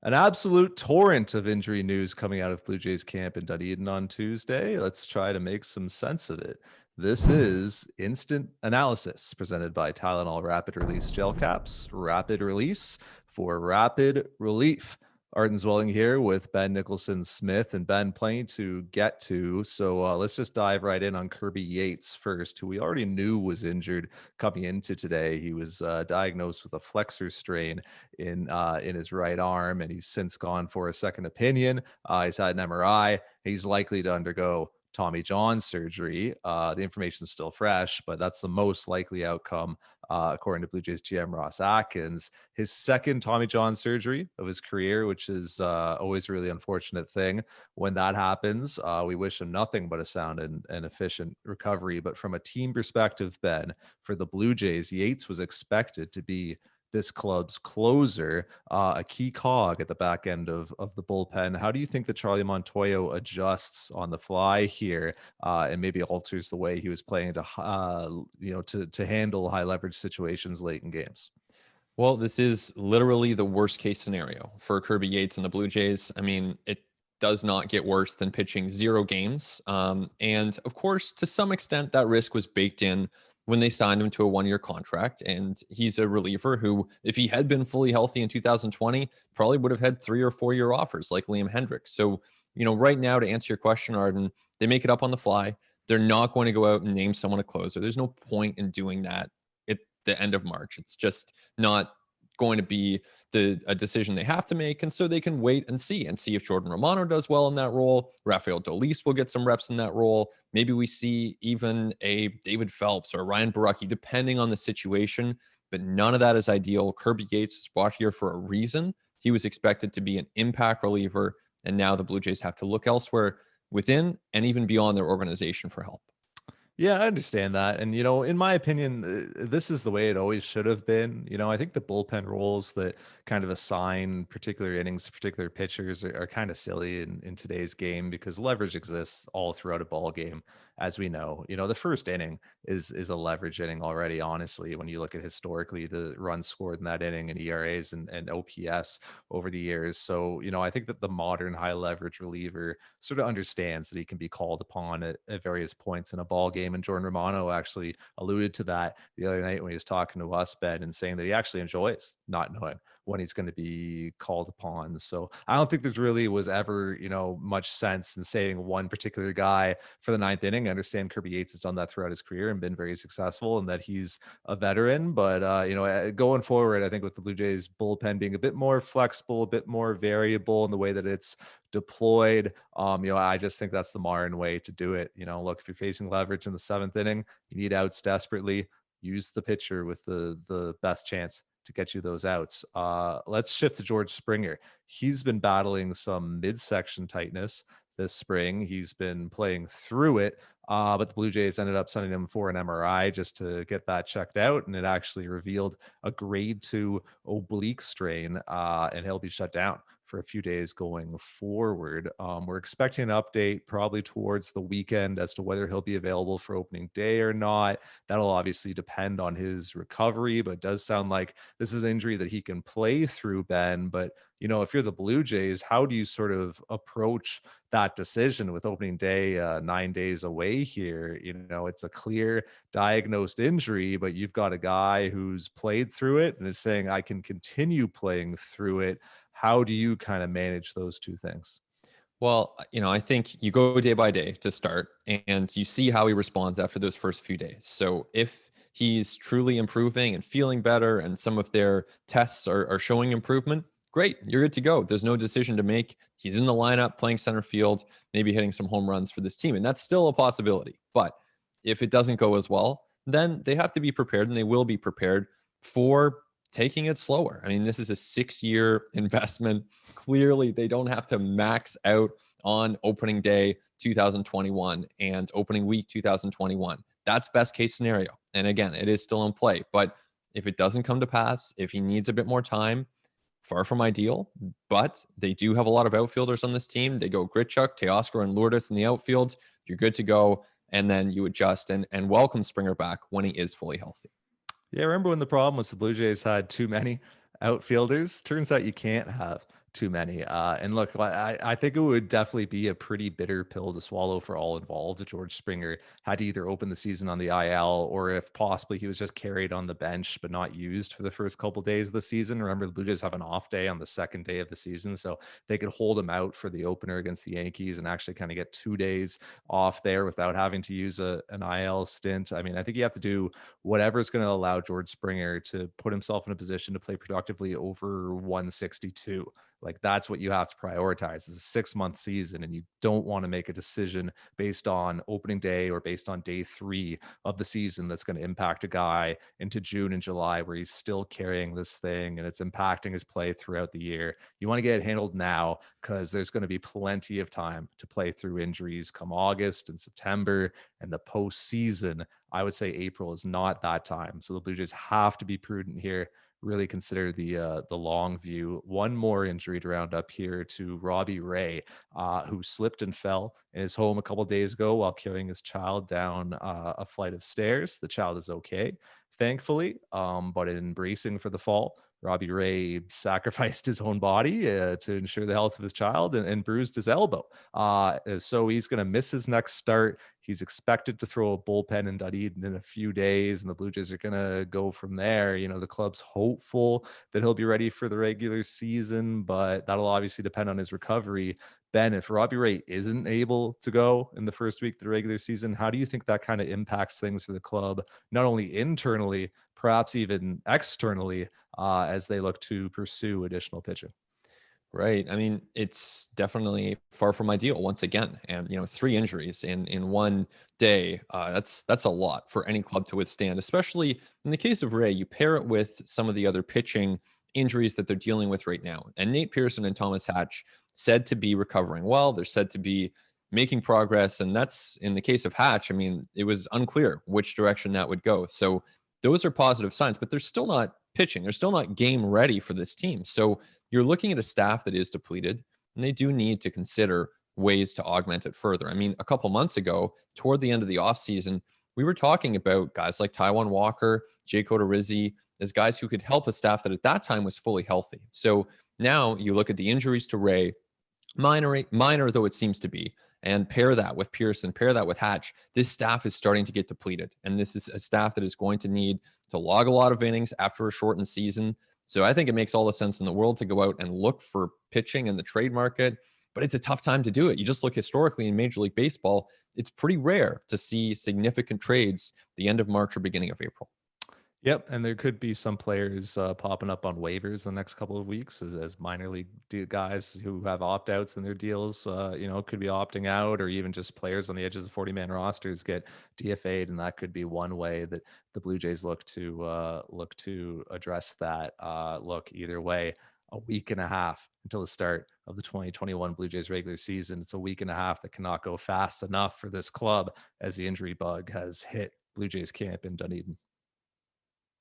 An absolute torrent of injury news coming out of Blue Jays camp in Dunedin on Tuesday. Let's try to make some sense of it. This is Instant Analysis presented by Tylenol Rapid Release Gel Caps. Rapid release for rapid relief. Arden Zwelling here with Ben Nicholson-Smith, and Ben, plenty to get to. So let's just dive right in on Kirby Yates first, who we already knew was injured coming into today. He was diagnosed with a flexor strain in his right arm, and he's since gone for a second opinion. He's had an MRI. He's likely to undergo Tommy John surgery. The information is still fresh, but that's the most likely outcome, according to Blue Jays GM Ross Atkins. His second Tommy John surgery of his career, which is always a really unfortunate thing. When that happens, we wish him nothing but a sound and efficient recovery. But from a team perspective, Ben, for the Blue Jays, Yates was expected to be this club's closer, a key cog at the back end of the bullpen. How do you think that Charlie Montoyo adjusts on the fly here, and maybe alters the way he was playing to handle high leverage situations late in games? Well, this is literally the worst case scenario for Kirby Yates and the Blue Jays. I mean, it does not get worse than pitching 0 games. And of course, to some extent, that risk was baked in when they signed him to a 1-year contract. And he's a reliever who, if he had been fully healthy in 2020, probably would have had 3 or 4 year offers like Liam Hendricks. So, right now, to answer your question, Arden, they make it up on the fly. They're not going to go out and name someone a closer. There's no point in doing that at the end of March. It's just not going to be a decision they have to make. And so they can wait and see if Jordan Romano does well in that role. Rafael Dolis will get some reps in that role. Maybe we see even a David Phelps or Ryan Baraki, depending on the situation. But none of that is ideal. Kirby Yates is brought here for a reason. He was expected to be an impact reliever. And now the Blue Jays have to look elsewhere within and even beyond their organization for help. Yeah, I understand that. And, in my opinion, this is the way it always should have been. I think the bullpen roles that kind of assign particular innings, particular pitchers are kind of silly in today's game because leverage exists all throughout a ball game, as we know. The first inning is a leverage inning already, honestly, when you look at historically the runs scored in that inning and ERAs and OPS over the years. So, I think that the modern high leverage reliever sort of understands that he can be called upon at various points in a ball game. And Jordan Romano actually alluded to that the other night when he was talking to us, Ben, and saying that he actually enjoys not knowing when he's going to be called upon. So I don't think there really was ever, much sense in saving one particular guy for the ninth inning. I understand Kirby Yates has done that throughout his career and been very successful and that he's a veteran. But, going forward, I think with the Blue Jays bullpen being a bit more flexible, a bit more variable in the way that it's deployed, I just think that's the modern way to do it. Look, if you're facing leverage in the seventh inning, you need outs desperately, use the pitcher with the best chance to get you those outs. Let's shift to George Springer. He's been battling some midsection tightness this spring. He's been playing through it, but the Blue Jays ended up sending him for an MRI just to get that checked out, and it actually revealed a grade 2 oblique strain, and he'll be shut down for a few days going forward. We're expecting an update probably towards the weekend as to whether he'll be available for opening day or not. That'll obviously depend on his recovery, but it does sound like this is an injury that he can play through, Ben. But, if you're the Blue Jays, how do you sort of approach that decision with opening day 9 days away here? It's a clear diagnosed injury, but you've got a guy who's played through it and is saying, I can continue playing through it. How do you kind of manage those two things? Well, I think you go day by day to start and you see how he responds after those first few days. So if he's truly improving and feeling better and some of their tests are showing improvement, great, you're good to go. There's no decision to make. He's in the lineup playing center field, maybe hitting some home runs for this team. And that's still a possibility. But if it doesn't go as well, then they have to be prepared and they will be prepared for taking it slower. I mean, this is a 6-year investment. Clearly, they don't have to max out on opening day 2021 and opening week 2021. That's best case scenario. And again, it is still in play. But if it doesn't come to pass, if he needs a bit more time, far from ideal. But they do have a lot of outfielders on this team. They go Grichuk, Teoscar, and Lourdes in the outfield. You're good to go. And then you adjust and welcome Springer back when he is fully healthy. Yeah, remember when the problem was the Blue Jays had too many outfielders? Turns out you can't have Too many. And look, I think it would definitely be a pretty bitter pill to swallow for all involved if George Springer had to either open the season on the IL or if possibly he was just carried on the bench but not used for the first couple days of the season. Remember, the Blue Jays have an off day on the second day of the season, so they could hold him out for the opener against the Yankees and actually kind of get 2 days off there without having to use an IL stint. I mean, I think you have to do whatever is going to allow George Springer to put himself in a position to play productively over 162. Like that's what you have to prioritize. It's a 6 month season, and you don't want to make a decision based on opening day or based on day three of the season that's going to impact a guy into June and July where he's still carrying this thing and it's impacting his play throughout the year. You want to get it handled now because there's going to be plenty of time to play through injuries come August and September and the postseason. I would say April is not that time. So the Blue Jays have to be prudent here, really consider the long view. One more injury to round up here to Robbie Ray, who slipped and fell in his home a couple days ago while carrying his child down a flight of stairs. The child is okay, thankfully, but in bracing for the fall, Robbie Ray sacrificed his own body to ensure the health of his child and bruised his elbow. So he's going to miss his next start. He's expected to throw a bullpen in Dunedin in a few days, and the Blue Jays are going to go from there. You know, the club's hopeful that he'll be ready for the regular season, but that'll obviously depend on his recovery. Ben, if Robbie Ray isn't able to go in the first week of the regular season, how do you think that kind of impacts things for the club, not only internally, perhaps even externally, as they look to pursue additional pitching? Right. I mean, it's definitely far from ideal once again. And three injuries in one day, that's a lot for any club to withstand, especially in the case of Ray. You pair it with some of the other pitching injuries that they're dealing with right now. And Nate Pearson and Thomas Hatch said to be recovering well. They're said to be making progress. And that's in the case of Hatch. I mean, it was unclear which direction that would go. So those are positive signs, but they're still not pitching. They're still not game ready for this team. So you're looking at a staff that is depleted, and they do need to consider ways to augment it further. I mean, a couple months ago, toward the end of the offseason, we were talking about guys like Taiwan Walker, Jake Odorizzi, as guys who could help a staff that at that time was fully healthy. So now you look at the injuries to Ray, minor though it seems to be, and pair that with Pearson, pair that with Hatch. This staff is starting to get depleted, and this is a staff that is going to need to log a lot of innings after a shortened season. So I think it makes all the sense in the world to go out and look for pitching in the trade market, but it's a tough time to do it. You just look historically in Major League Baseball, it's pretty rare to see significant trades the end of March or beginning of April. Yep, and there could be some players popping up on waivers the next couple of weeks as minor league guys who have opt outs in their deals. Could be opting out, or even just players on the edges of 40-man rosters get DFA'd, and that could be one way that the Blue Jays look to address that. Look, either way, a week and a half until the start of the 2021 Blue Jays regular season. It's a week and a half that cannot go fast enough for this club as the injury bug has hit Blue Jays camp in Dunedin.